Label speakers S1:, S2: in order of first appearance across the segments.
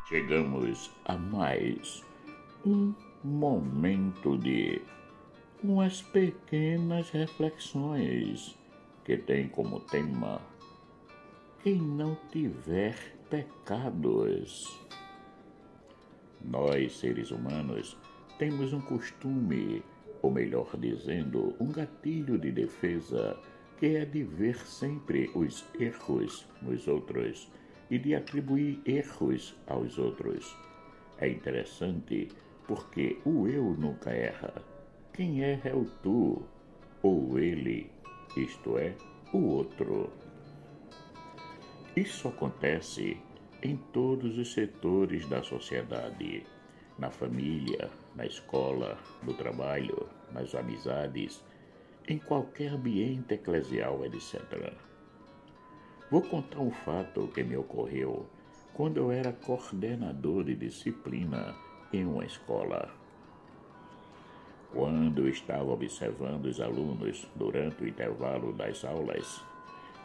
S1: Chegamos a mais um momento de umas pequenas reflexões que tem como tema quem não tiver pecados. Nós, seres humanos, temos um costume, ou melhor dizendo, um gatilho de defesa, que é de ver sempre os erros nos outros e de atribuir erros aos outros. É interessante porque o eu nunca erra. Quem erra é o tu, ou ele, isto é, o outro. Isso acontece em todos os setores da sociedade, na família, na escola, no trabalho, nas amizades, em qualquer ambiente eclesial, etc. Vou contar um fato que me ocorreu quando eu era coordenador de disciplina em uma escola. Quando eu estava observando os alunos durante o intervalo das aulas,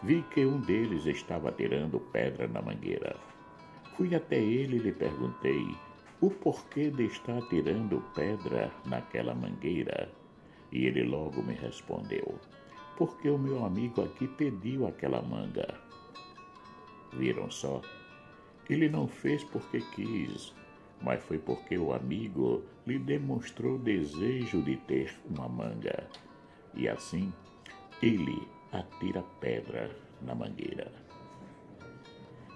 S1: vi que um deles estava tirando pedra na mangueira. Fui até ele e lhe perguntei o porquê de estar tirando pedra naquela mangueira. E ele logo me respondeu: porque o meu amigo aqui pediu aquela manga. Viram só? Ele não fez porque quis, mas foi porque o amigo lhe demonstrou desejo de ter uma manga. E assim, ele atira pedra na mangueira.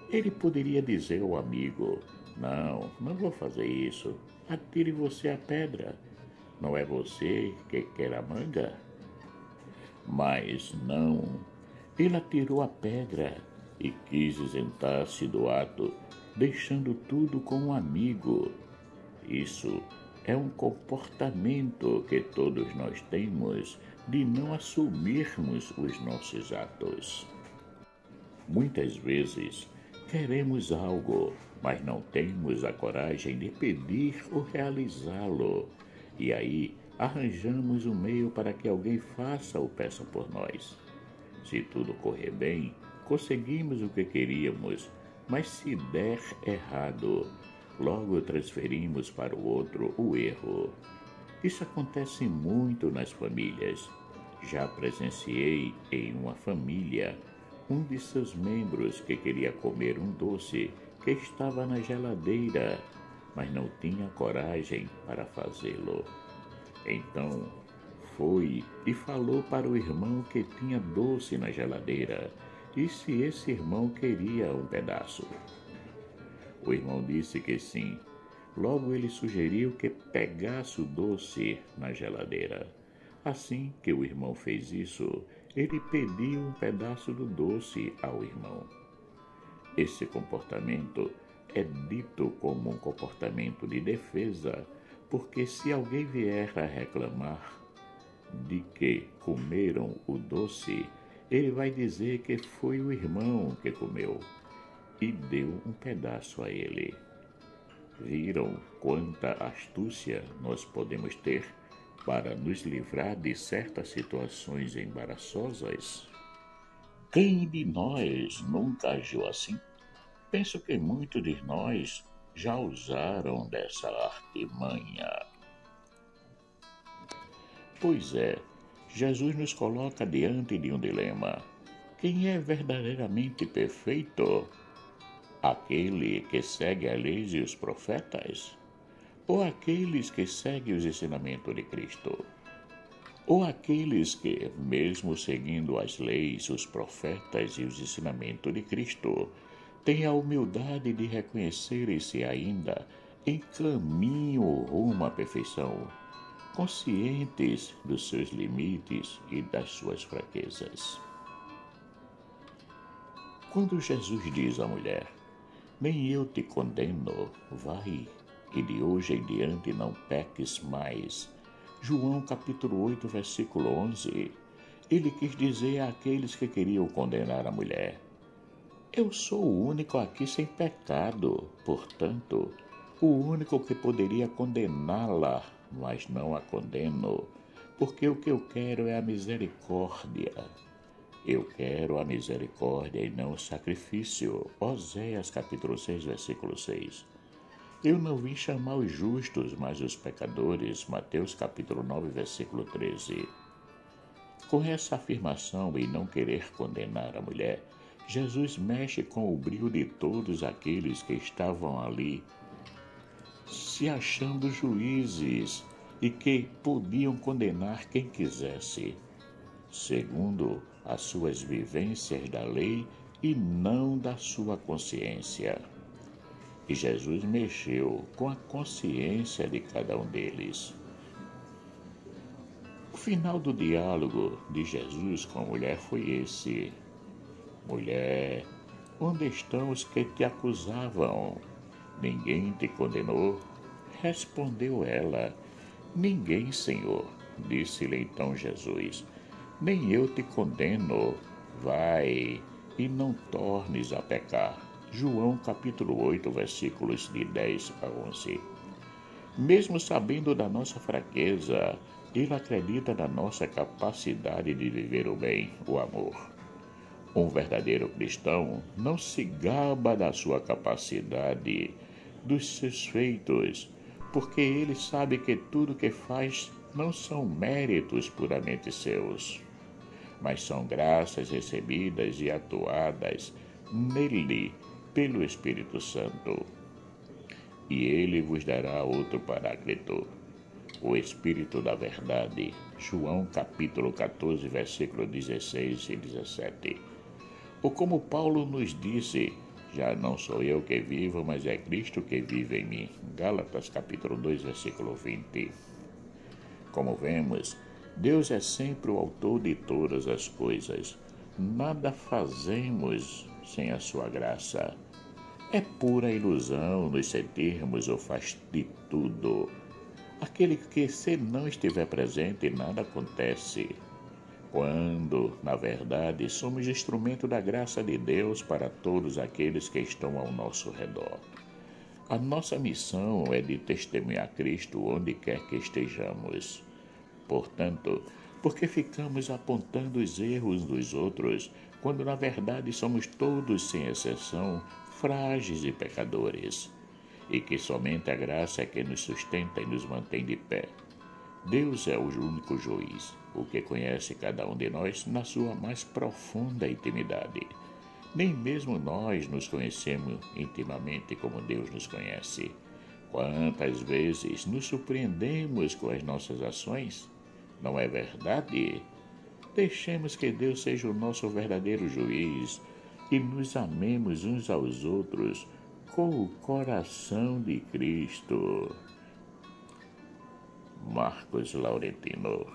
S1: Ele poderia dizer ao amigo: não vou fazer isso. Atire você a pedra. Não é você que quer a manga? Mas não. Ele atirou a pedra e quis isentar-se do ato, deixando tudo com um amigo. Isso é um comportamento que todos nós temos de não assumirmos os nossos atos. Muitas vezes queremos algo, mas não temos a coragem de pedir ou realizá-lo. E aí arranjamos um meio para que alguém faça ou peça por nós. Se tudo correr bem, conseguimos o que queríamos, mas se der errado, logo transferimos para o outro o erro. Isso acontece muito nas famílias. Já presenciei em uma família um de seus membros que queria comer um doce que estava na geladeira, mas não tinha coragem para fazê-lo. Então foi e falou para o irmão que tinha doce na geladeira e se esse irmão queria um pedaço. O irmão disse que sim. Logo ele sugeriu que pegasse o doce na geladeira. Assim que o irmão fez isso, ele pediu um pedaço do doce ao irmão. Esse comportamento é dito como um comportamento de defesa, porque se alguém vier a reclamar de que comeram o doce, ele vai dizer que foi o irmão que comeu e deu um pedaço a ele. Viram quanta astúcia nós podemos ter para nos livrar de certas situações embaraçosas? Quem de nós nunca agiu assim? Penso que muitos de nós já usaram dessa artimanha. Pois é, Jesus nos coloca diante de um dilema. Quem é verdadeiramente perfeito? Aquele que segue a lei e os profetas? Ou aqueles que seguem os ensinamentos de Cristo? Ou aqueles que, mesmo seguindo as leis, os profetas e os ensinamentos de Cristo, têm a humildade de reconhecerem-se ainda em caminho rumo à perfeição, conscientes dos seus limites e das suas fraquezas? Quando Jesus diz à mulher: nem eu te condeno, vai, e de hoje em diante não peques mais. João capítulo 8, versículo 11. Ele quis dizer àqueles que queriam condenar a mulher: eu sou o único aqui sem pecado, portanto, o único que poderia condená-la, mas não a condeno, porque o que eu quero é a misericórdia. Eu quero a misericórdia e não o sacrifício. Oséias capítulo 6, versículo 6. Eu não vim chamar os justos, mas os pecadores. Mateus capítulo 9, versículo 13. Com essa afirmação e não querer condenar a mulher, Jesus mexe com o brilho de todos aqueles que estavam ali, se achando juízes e que podiam condenar quem quisesse, segundo as suas vivências da lei e não da sua consciência. E Jesus mexeu com a consciência de cada um deles. O final do diálogo de Jesus com a mulher foi esse: Mulher, onde estão os que te acusavam? Ninguém te condenou? Respondeu ela: Ninguém, Senhor. Disse-lhe então Jesus: Nem eu te condeno. Vai e não tornes a pecar. João capítulo 8, versículos de 10 a 11. Mesmo sabendo da nossa fraqueza, ele acredita na nossa capacidade de viver o bem, o amor. Um verdadeiro cristão não se gaba da sua capacidade, dos seus feitos, porque ele sabe que tudo que faz não são méritos puramente seus, mas são graças recebidas e atuadas nele pelo Espírito Santo. E ele vos dará outro Paráclito, o Espírito da Verdade. João capítulo 14, versículo 16 e 17. Ou como Paulo nos disse: Já não sou eu que vivo, mas é Cristo que vive em mim. Gálatas capítulo 2, versículo 20. Como vemos, Deus é sempre o autor de todas as coisas. Nada fazemos sem a sua graça. É pura ilusão nos sentirmos o faz de tudo. Aquele que, se não estiver presente, nada acontece. Quando, na verdade, somos instrumento da graça de Deus para todos aqueles que estão ao nosso redor. A nossa missão é de testemunhar Cristo onde quer que estejamos. Portanto, por que ficamos apontando os erros dos outros, quando na verdade somos todos, sem exceção, frágeis e pecadores, e que somente a graça é que nos sustenta e nos mantém de pé? Deus é o único juiz, o que conhece cada um de nós na sua mais profunda intimidade. Nem mesmo nós nos conhecemos intimamente como Deus nos conhece. Quantas vezes nos surpreendemos com as nossas ações? Não é verdade? Deixemos que Deus seja o nosso verdadeiro juiz e nos amemos uns aos outros com o coração de Cristo. Marcos Laurentino.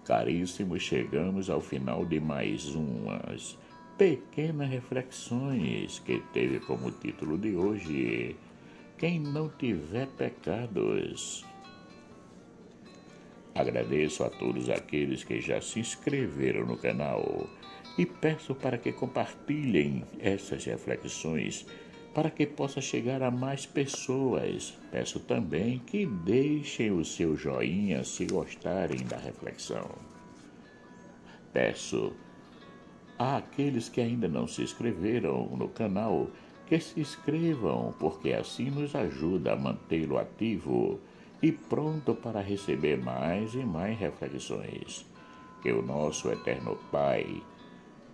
S1: Caríssimos, chegamos ao final de mais umas pequenas reflexões que teve como título de hoje: Quem não tiver pecados. Agradeço a todos aqueles que já se inscreveram no canal e peço para que compartilhem essas reflexões para que possa chegar a mais pessoas. Peço também que deixem o seu joinha se gostarem da reflexão. Peço àqueles que ainda não se inscreveram no canal que se inscrevam, porque assim nos ajuda a mantê-lo ativo e pronto para receber mais e mais reflexões. Que o nosso eterno Pai,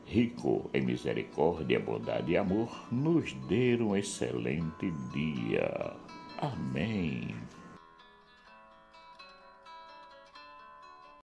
S1: rico em misericórdia, bondade e amor, nos dê um excelente dia. Amém.